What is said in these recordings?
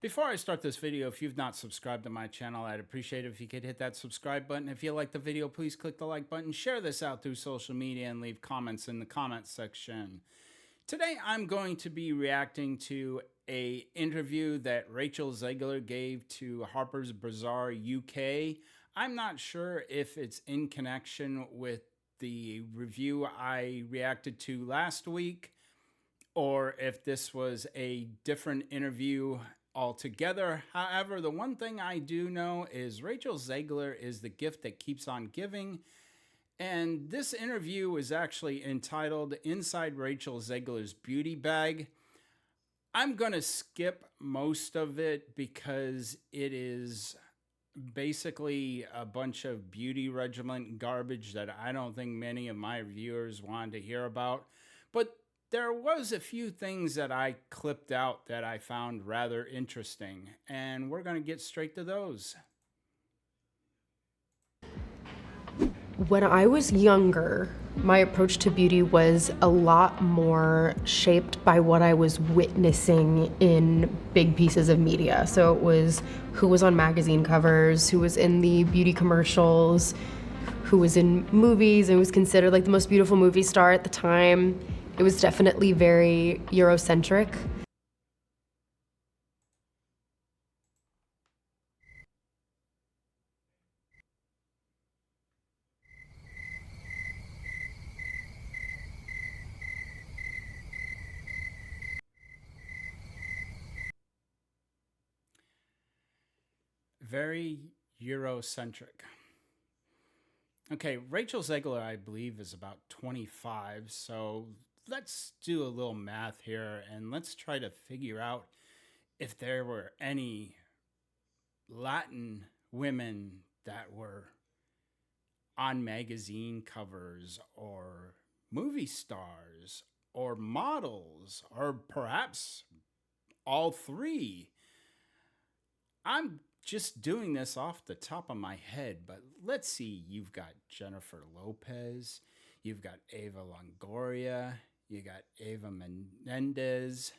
Before I start this video, if you've not subscribed to my channel, I'd appreciate it if you could hit that subscribe button. If you like the video, please click the like button, share this out through social media, and leave comments in the comments section. Today, I'm going to be reacting to a interview that Rachel Zegler gave to Harper's Bazaar UK. I'm not sure if it's in connection with the review I reacted to last week, or if this was a different interview altogether. However, the one thing I do know is Rachel Zegler is the gift that keeps on giving. And this interview is actually entitled Inside Rachel Zegler's Beauty Bag. I'm going to skip most of it because it is basically a bunch of beauty regimen garbage that I don't think many of my viewers wanted to hear about. But there was a few things that I clipped out that I found rather interesting, and we're going to get straight to those. When I was younger, my approach to beauty was a lot more shaped by what I was witnessing in big pieces of media. So it was who was on magazine covers, who was in the beauty commercials, who was in movies and was considered like the most beautiful movie star at the time. It was definitely very Eurocentric. Very Eurocentric. Okay, Rachel Zegler, I believe, is about 25. So let's do a little math here and let's try to figure out if there were any Latin women that were on magazine covers or movie stars or models or perhaps all three. I'm just doing this off the top of my head, but let's see. You've got Jennifer Lopez, you've got Ava Longoria, you got Ava Mendez,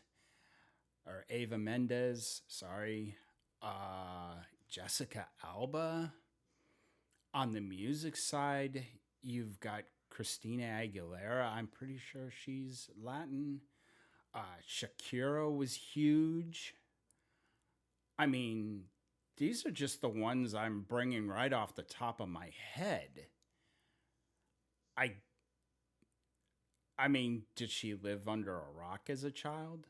sorry, Jessica Alba. On the music side, you've got Christina Aguilera. I'm pretty sure she's Latin. Shakira was huge. I mean, these are just the ones I'm bringing right off the top of my head. I I mean, did she live under a rock as a child?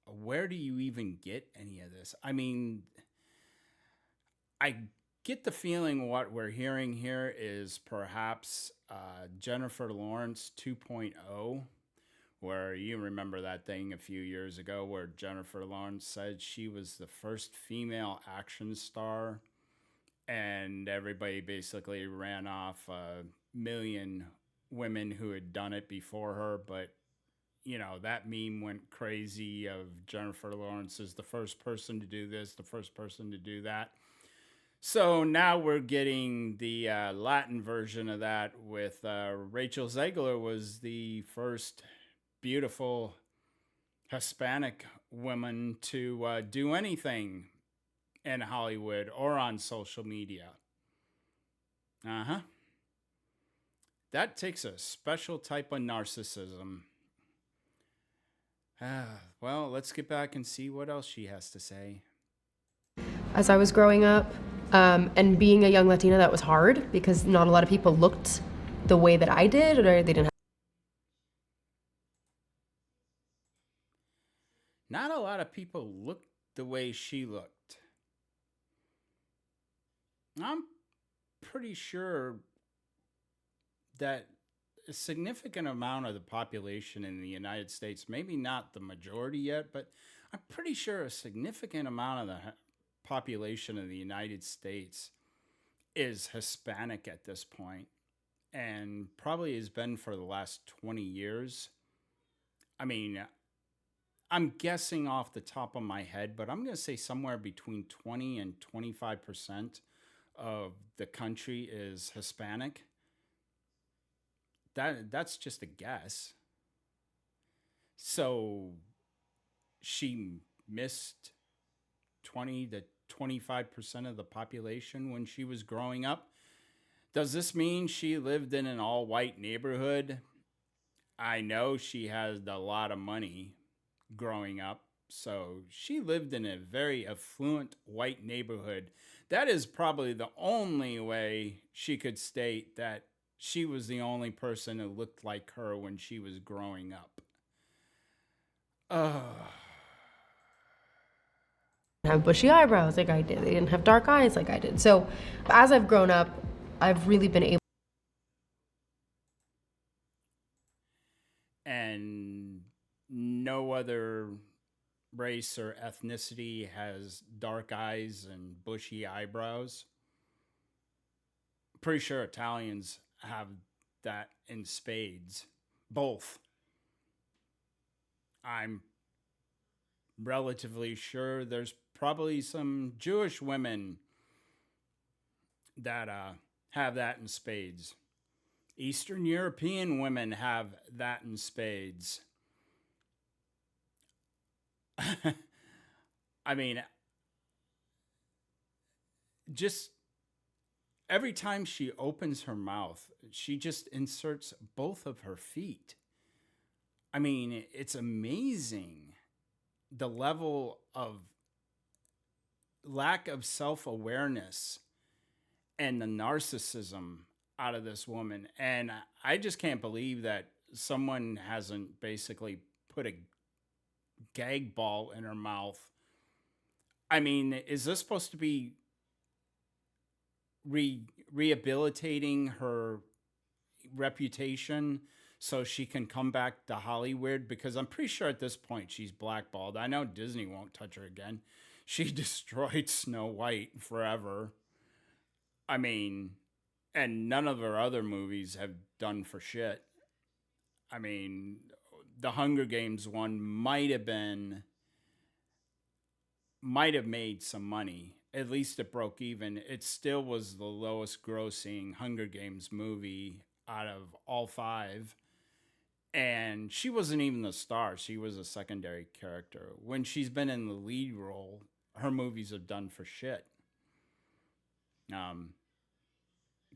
Where do you even get any of this? I mean, I get the feeling what we're hearing here is perhaps Jennifer Lawrence 2.0, where you remember that thing a few years ago where Jennifer Lawrence said she was the first female action star, and everybody basically ran off a million women who had done it before her. But that meme went crazy of Jennifer Lawrence as the first person to do this, the first person to do that. So now we're getting the Latin version of that with Rachel Zegler was the first beautiful Hispanic woman to do anything in Hollywood or on social media. Uh huh. That takes a special type of narcissism. Well, let's get back and see what else she has to say. As I was growing up, and being a young Latina, that was hard because not a lot of people looked the way that I did, or they didn't. Not a lot of people looked the way she looked. I'm pretty sure that a significant amount of the population in the United States, maybe not the majority yet, but I'm pretty sure a significant amount of the population of the United States is Hispanic at this point, and probably has been for the last 20 years. I mean, I'm guessing off the top of my head, but I'm going to say somewhere between 20 and 25% of the country is Hispanic. That's just a guess. So she missed 20 to 25% of the population when she was growing up. Does this mean she lived in an all white neighborhood? I know she had a lot of money growing up. So she lived in a very affluent white neighborhood. That is probably the only way she could state that she was the only person who looked like her when she was growing up. Ugh. Have bushy eyebrows like I did. They didn't have dark eyes like I did. So as I've grown up, I've really been able. And no other race or ethnicity has dark eyes and bushy eyebrows. Pretty sure Italians have that in spades. Both. I'm relatively sure there's probably some Jewish women that have that in spades. Eastern European women have that in spades. I mean, just every time she opens her mouth, she just inserts both of her feet. I mean, it's amazing the level of lack of self-awareness and the narcissism out of this woman. And I just can't believe that someone hasn't basically put a gag ball in her mouth. I mean, is this supposed to be rehabilitating her reputation so she can come back to Hollywood? Because I'm pretty sure at this point she's blackballed. I know Disney won't touch her again. She destroyed Snow White forever. I mean, and none of her other movies have done for shit. I mean, the Hunger Games one might have made some money. At least it broke even. It still was the lowest grossing Hunger Games movie out of all 5. And she wasn't even the star. She was a secondary character. When she's been in the lead role, her movies have done for shit.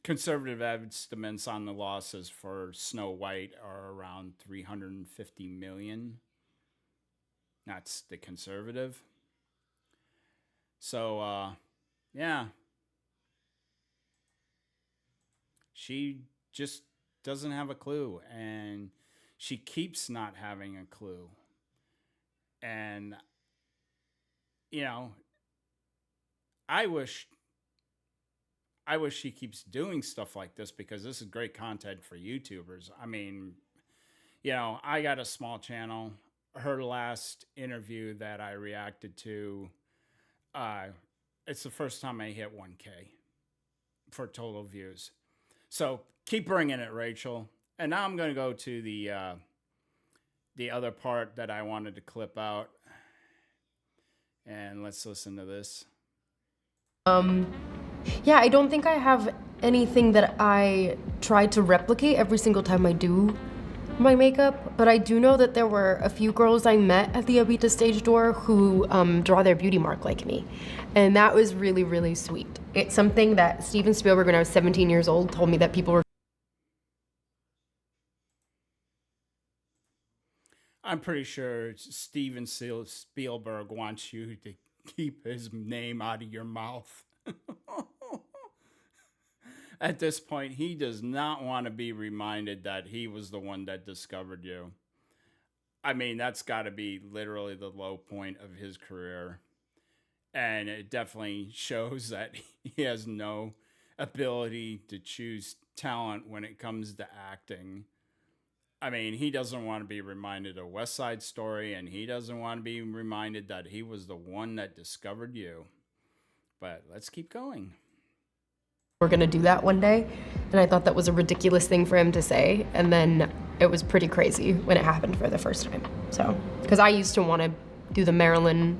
Conservative estimates on the losses for Snow White are around 350 million. That's the conservative. So, yeah. She just doesn't have a clue. And she keeps not having a clue. And, you know, I wish she keeps doing stuff like this because this is great content for YouTubers. I mean, you know, I got a small channel. Her last interview that I reacted to, it's the first time I hit 1K for total views. So keep bringing it, Rachel. And now I'm going to go to the other part that I wanted to clip out. And let's listen to this. Yeah, I don't think I have anything that I try to replicate every single time I do my makeup, but I do know that there were a few girls I met at the Abita stage door who draw their beauty mark like me. And that was really, really sweet. It's something that Steven Spielberg, when I was 17 years old, told me that people were. I'm pretty sure Steven Spielberg wants you to keep his name out of your mouth. At this point, he does not want to be reminded that he was the one that discovered you. I mean, that's got to be literally the low point of his career. And it definitely shows that he has no ability to choose talent when it comes to acting. I mean, he doesn't want to be reminded of West Side Story, and he doesn't want to be reminded that he was the one that discovered you. But let's keep going. We're gonna do that one day, and I thought that was a ridiculous thing for him to say, and then it was pretty crazy when it happened for the first time. So, because I used to want to do the Marilyn.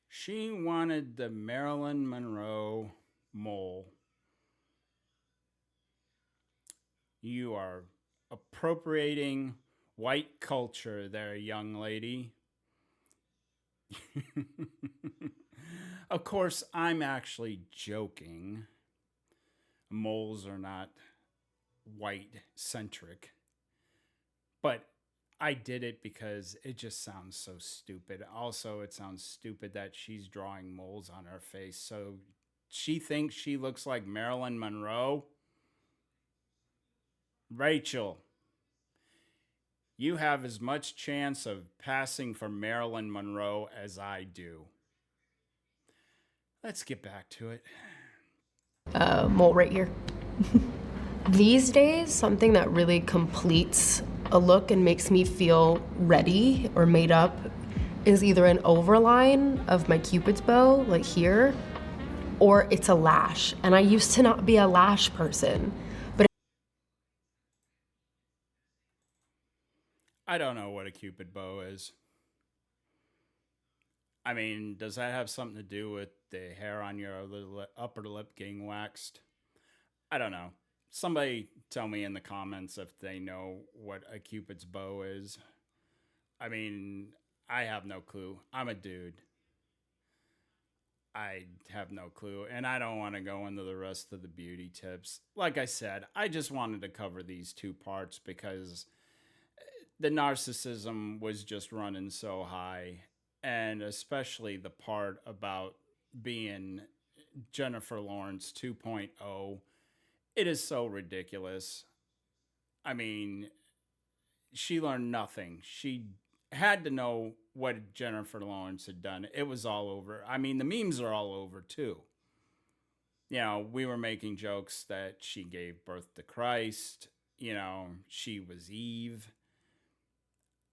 She wanted the Marilyn Monroe mole. You are appropriating white culture there, young lady. Of course, I'm actually joking. Moles are not white centric. But I did it because it just sounds so stupid. Also, it sounds stupid that she's drawing moles on her face. So she thinks she looks like Marilyn Monroe. Rachel, you have as much chance of passing for Marilyn Monroe as I do. Let's get back to it. Mole right here. These days, something that really completes a look and makes me feel ready or made up is either an overline of my Cupid's bow, like here, or it's a lash. And I used to not be a lash person, but I don't know what a Cupid bow is. I mean, does that have something to do with the hair on your upper lip getting waxed? I don't know. Somebody tell me in the comments if they know what a Cupid's bow is. I mean, I have no clue. I'm a dude. I have no clue. And I don't want to go into the rest of the beauty tips. Like I said, I just wanted to cover these two parts because the narcissism was just running so high. And especially the part about being Jennifer Lawrence 2.0. It is so ridiculous. I mean, she learned nothing. She had to know what Jennifer Lawrence had done. It was all over. I mean, the memes are all over too. You know, we were making jokes that she gave birth to Christ. You know, she was Eve.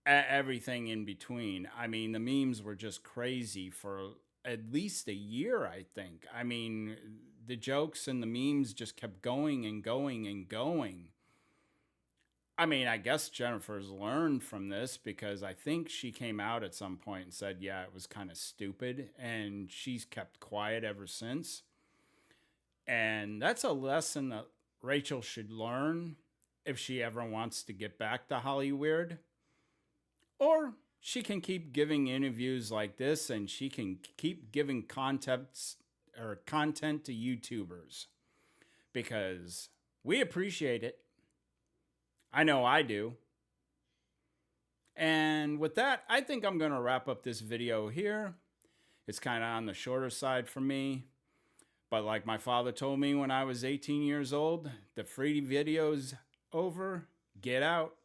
Everything in between. I mean, the memes were just crazy for at least a year, I think. I mean, the jokes and the memes just kept going and going and going. I mean, I guess Jennifer's learned from this because I think she came out at some point and said, yeah, it was kind of stupid. And she's kept quiet ever since. And that's a lesson that Rachel should learn if she ever wants to get back to Hollywood. Or she can keep giving interviews like this and she can keep giving content to YouTubers because we appreciate it. I know I do. And with that, I think I'm going to wrap up this video here. It's kind of on the shorter side for me. But like my father told me when I was 18 years old, the free video's over. Get out.